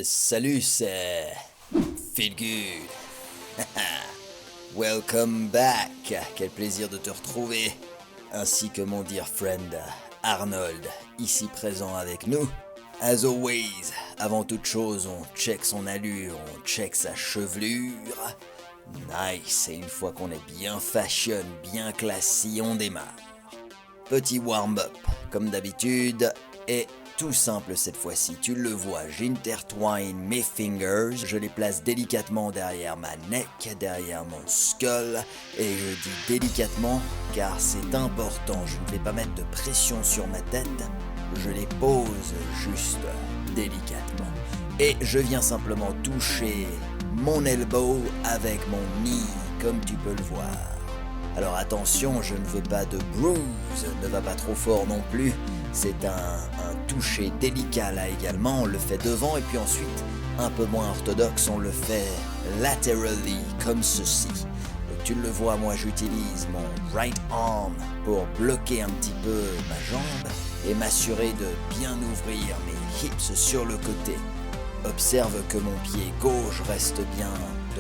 Salut, c'est Feel Good. Welcome back. Quel plaisir de te retrouver. Ainsi que mon dear friend Arnold, ici présent avec nous. As always, avant toute chose, on check son allure, on check sa chevelure. Nice, et une fois qu'on est bien fashion, bien classy, on démarre. Petit warm-up, comme d'habitude, et tout simple cette fois-ci, tu le vois, j'intertwine mes fingers, je les place délicatement derrière ma neck, derrière mon skull, et je dis délicatement car c'est important, je ne vais pas mettre de pression sur ma tête, je les pose juste délicatement. Et je viens simplement toucher mon elbow avec mon knee, comme tu peux le voir. Alors attention, je ne veux pas de bruise, ne va pas trop fort non plus. C'est un toucher délicat là également, on le fait devant et puis ensuite, un peu moins orthodoxe, on le fait laterally, comme ceci. Donc tu le vois, moi j'utilise mon right arm pour bloquer un petit peu ma jambe et m'assurer de bien ouvrir mes hips sur le côté. Observe que mon pied gauche reste bien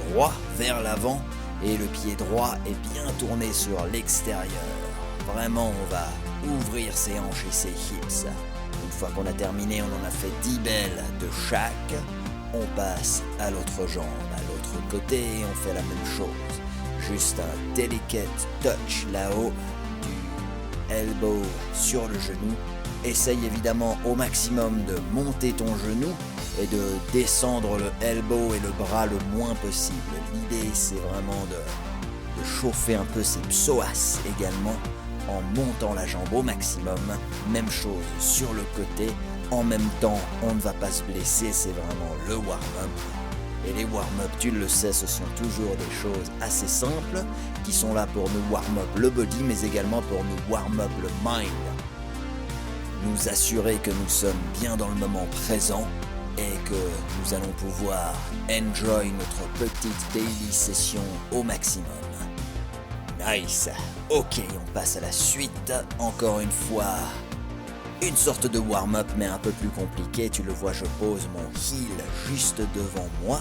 droit vers l'avant et le pied droit est bien tourné sur l'extérieur. Vraiment, on va ouvrir ses hanches et ses hips. Une fois qu'on a terminé, on en a fait 10 belles de chaque. On passe à l'autre jambe, à l'autre côté et on fait la même chose. Juste un delicate touch là-haut du elbow sur le genou. Essaye évidemment au maximum de monter ton genou et de descendre le elbow et le bras le moins possible. L'idée c'est vraiment de chauffer un peu ses psoas également en montant la jambe au maximum. Même chose sur le côté. En même temps, on ne va pas se blesser, c'est vraiment le warm-up. Et les warm-up, tu le sais, ce sont toujours des choses assez simples qui sont là pour nous warm-up le body mais également pour nous warm-up le mind. Nous assurer que nous sommes bien dans le moment présent et que nous allons pouvoir enjoy notre petite daily session au maximum. Nice. Ok, on passe à la suite. Encore une fois, une sorte de warm-up mais un peu plus compliqué. Tu le vois, je pose mon heel juste devant moi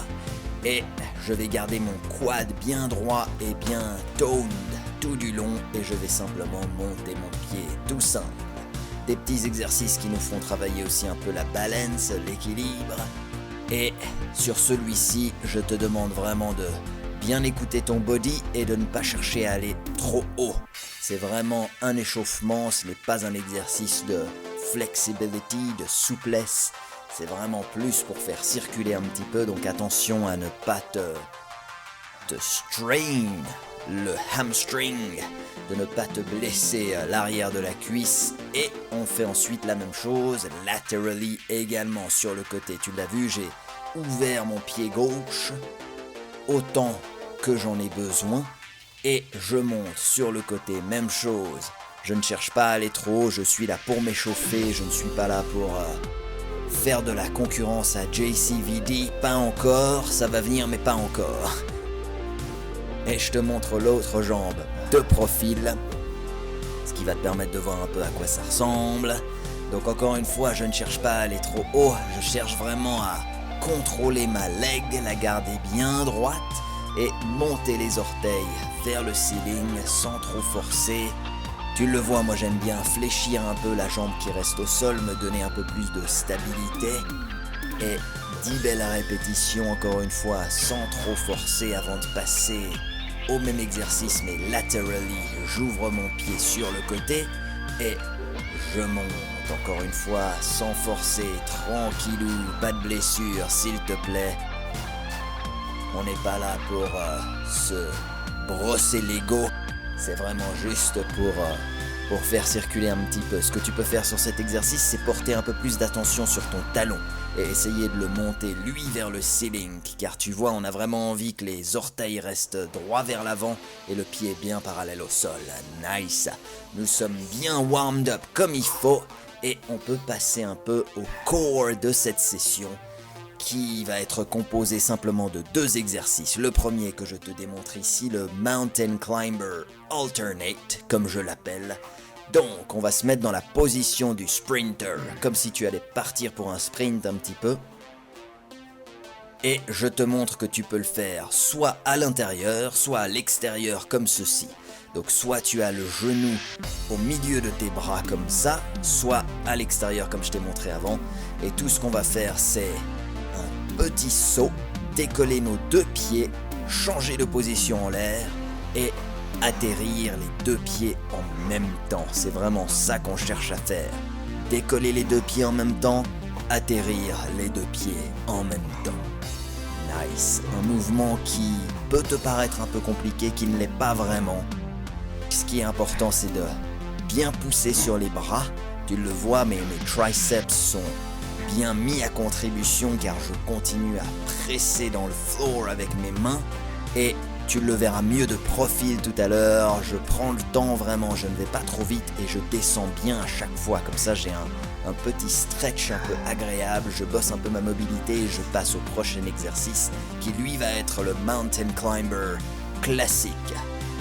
et je vais garder mon quad bien droit et bien toned tout du long et je vais simplement monter mon pied tout simple. Des petits exercices qui nous font travailler aussi un peu la balance, l'équilibre. Et sur celui-ci, je te demande vraiment de bien écouter ton body et de ne pas chercher à aller trop haut. C'est vraiment un échauffement, ce n'est pas un exercice de flexibility, de souplesse. C'est vraiment plus pour faire circuler un petit peu, donc attention à ne pas te strain le hamstring, de ne pas te blesser l'arrière de la cuisse et on fait ensuite la même chose laterally également sur le côté. Tu l'as vu, j'ai ouvert mon pied gauche autant que j'en ai besoin et je monte sur le côté, même chose. Je ne cherche pas à aller trop haut, je suis là pour m'échauffer, je ne suis pas là pour faire de la concurrence à JCVD, pas encore, ça va venir mais pas encore. Et je te montre l'autre jambe de profil, ce qui va te permettre de voir un peu à quoi ça ressemble. Donc encore une fois, je ne cherche pas à aller trop haut, je cherche vraiment à contrôler ma leg, la garder bien droite et monter les orteils vers le ceiling sans trop forcer. Tu le vois, moi j'aime bien fléchir un peu la jambe qui reste au sol, me donner un peu plus de stabilité. Et 10 belles répétitions encore une fois sans trop forcer avant de passer au même exercice mais laterally. J'ouvre mon pied sur le côté et je monte encore une fois sans forcer, tranquillou, pas de blessure s'il te plaît. On n'est pas là pour se brosser l'ego, c'est vraiment juste pour faire circuler un petit peu. Ce que tu peux faire sur cet exercice, c'est porter un peu plus d'attention sur ton talon et essayer de le monter lui vers le ceiling, car tu vois, on a vraiment envie que les orteils restent droits vers l'avant et le pied bien parallèle au sol. Nice. Nous sommes bien warmed up comme il faut et on peut passer un peu au core de cette session qui va être composé simplement de 2 exercices. Le premier que je te démontre ici, le Mountain Climber Alternate, comme je l'appelle. Donc, on va se mettre dans la position du sprinter, comme si tu allais partir pour un sprint un petit peu. Et je te montre que tu peux le faire soit à l'intérieur, soit à l'extérieur comme ceci. Donc soit tu as le genou au milieu de tes bras comme ça, soit à l'extérieur comme je t'ai montré avant. Et tout ce qu'on va faire, c'est un petit saut, décoller nos deux pieds, changer de position en l'air et atterrir les deux pieds en même temps. C'est vraiment ça qu'on cherche à faire. Décoller les deux pieds en même temps, atterrir les deux pieds en même temps. Nice. Un mouvement qui peut te paraître un peu compliqué, qui ne l'est pas vraiment. Ce qui est important, c'est de bien pousser sur les bras. Tu le vois, mais mes triceps sont bien mis à contribution car je continue à presser dans le floor avec mes mains. Et tu le verras mieux de profil tout à l'heure. Je prends le temps vraiment, je ne vais pas trop vite et je descends bien à chaque fois. Comme ça, j'ai un petit stretch un peu agréable. Je bosse un peu ma mobilité et je passe au prochain exercice qui lui va être le Mountain Climber classique.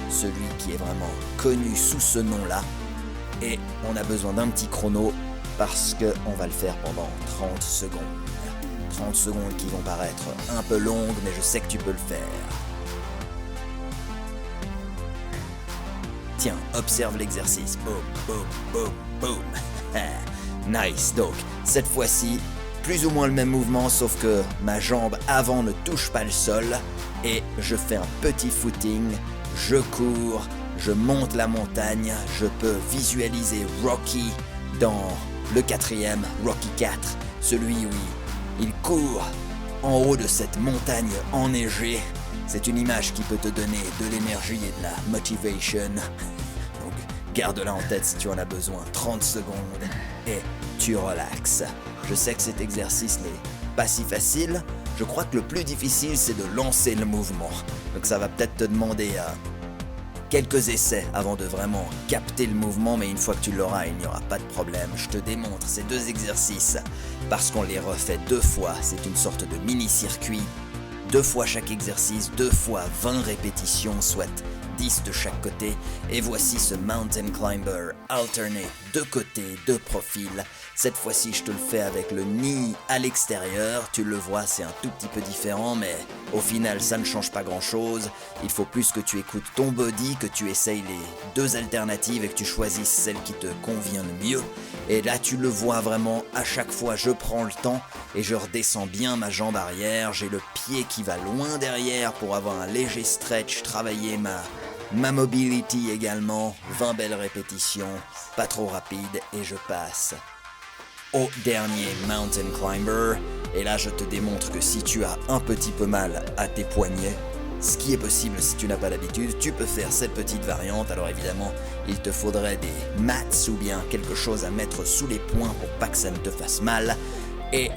Celui qui est vraiment connu sous ce nom-là. Et on a besoin d'un petit chrono parce qu'on va le faire pendant 30 secondes. 30 secondes qui vont paraître un peu longues, mais je sais que tu peux le faire. Tiens, observe l'exercice. Boum, boum, boum, boum. Nice. Donc, cette fois-ci, plus ou moins le même mouvement, sauf que ma jambe avant ne touche pas le sol. Et je fais un petit footing. Je cours, je monte la montagne, je peux visualiser Rocky dans le 4e, Rocky 4, celui où il court en haut de cette montagne enneigée. C'est une image qui peut te donner de l'énergie et de la motivation. Donc garde-la en tête si tu en as besoin. 30 secondes et tu relaxes. Je sais que cet exercice n'est pas si facile. Je crois que le plus difficile, c'est de lancer le mouvement. Donc ça va peut-être te demander quelques essais avant de vraiment capter le mouvement, mais une fois que tu l'auras, il n'y aura pas de problème. Je te démontre ces deux exercices parce qu'on les refait 2 fois. C'est une sorte de mini-circuit. 2 fois chaque exercice, 2 fois 20 répétitions, soit 10 de chaque côté. Et voici ce Mountain Climber alterné, 2 côtés, 2 profils. Cette fois-ci, je te le fais avec le knee à l'extérieur. Tu le vois, c'est un tout petit peu différent, mais au final, ça ne change pas grand-chose. Il faut plus que tu écoutes ton body, que tu essayes les 2 alternatives et que tu choisisses celle qui te convient le mieux. Et là, tu le vois vraiment, à chaque fois, je prends le temps et je redescends bien ma jambe arrière. J'ai le pied qui va loin derrière pour avoir un léger stretch, travailler ma mobility également. 20 belles répétitions, pas trop rapide, et je passe au dernier Mountain Climber. Et là, je te démontre que si tu as un petit peu mal à tes poignets, ce qui est possible si tu n'as pas l'habitude, tu peux faire cette petite variante. Alors évidemment, il te faudrait des mats ou bien quelque chose à mettre sous les poings pour pas que ça ne te fasse mal. Et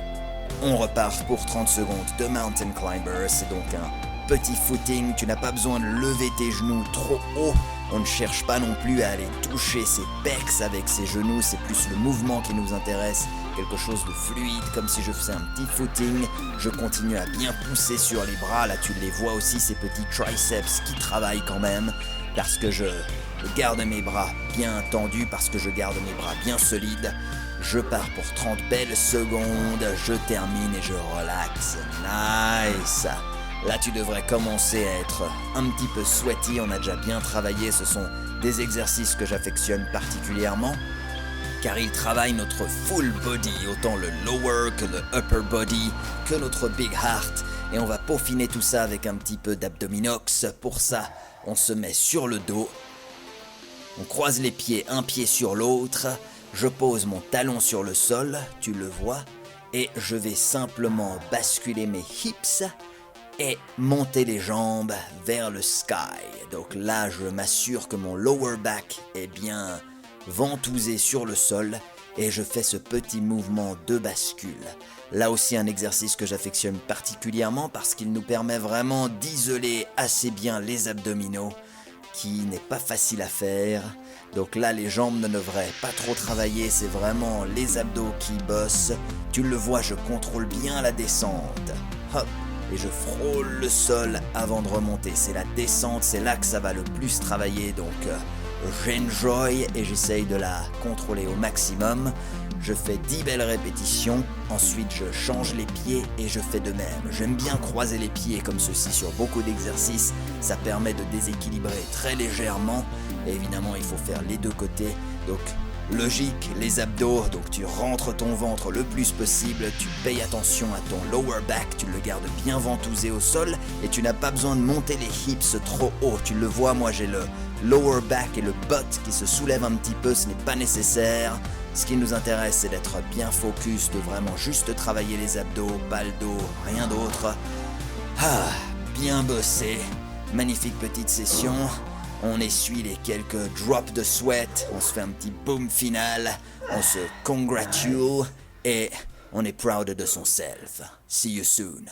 on repart pour 30 secondes de Mountain Climber. C'est donc un petit footing, tu n'as pas besoin de lever tes genoux trop haut. On ne cherche pas non plus à aller toucher ses pecs avec ses genoux, c'est plus le mouvement qui nous intéresse, quelque chose de fluide, comme si je faisais un petit footing. Je continue à bien pousser sur les bras, là tu les vois aussi, ces petits triceps qui travaillent quand même, parce que je garde mes bras bien tendus, parce que je garde mes bras bien solides. Je pars pour 30 belles secondes, je termine et je relaxe. Nice! Là, tu devrais commencer à être un petit peu sweaty, on a déjà bien travaillé, ce sont des exercices que j'affectionne particulièrement, car ils travaillent notre full body, autant le lower que le upper body, que notre big heart, et on va peaufiner tout ça avec un petit peu d'abdominox. Pour ça, on se met sur le dos, on croise les pieds, un pied sur l'autre, je pose mon talon sur le sol, tu le vois, et je vais simplement basculer mes hips, et monter les jambes vers le sky. Donc là, je m'assure que mon lower back est bien ventousé sur le sol et je fais ce petit mouvement de bascule. Là aussi, un exercice que j'affectionne particulièrement parce qu'il nous permet vraiment d'isoler assez bien les abdominaux, qui n'est pas facile à faire. Donc là, les jambes ne devraient pas trop travailler, c'est vraiment les abdos qui bossent. Tu le vois, je contrôle bien la descente. Hop! Et je frôle le sol avant de remonter. C'est la descente, c'est là que ça va le plus travailler. Donc j'enjoy et j'essaye de la contrôler au maximum. Je fais 10 belles répétitions, ensuite je change les pieds et je fais de même. J'aime bien croiser les pieds comme ceci sur beaucoup d'exercices, ça permet de déséquilibrer très légèrement. Et évidemment il faut faire les deux côtés, donc logique, les abdos, donc tu rentres ton ventre le plus possible, tu payes attention à ton lower back, tu le gardes bien ventousé au sol et tu n'as pas besoin de monter les hips trop haut. Tu le vois, moi j'ai le lower back et le butt qui se soulèvent un petit peu, ce n'est pas nécessaire. Ce qui nous intéresse, c'est d'être bien focus, de vraiment juste travailler les abdos, pas le dos, rien d'autre. Ah, bien bossé. Magnifique petite session. On essuie les quelques drops de sweat, on se fait un petit boom final, on se congratule et on est proud de son self. See you soon.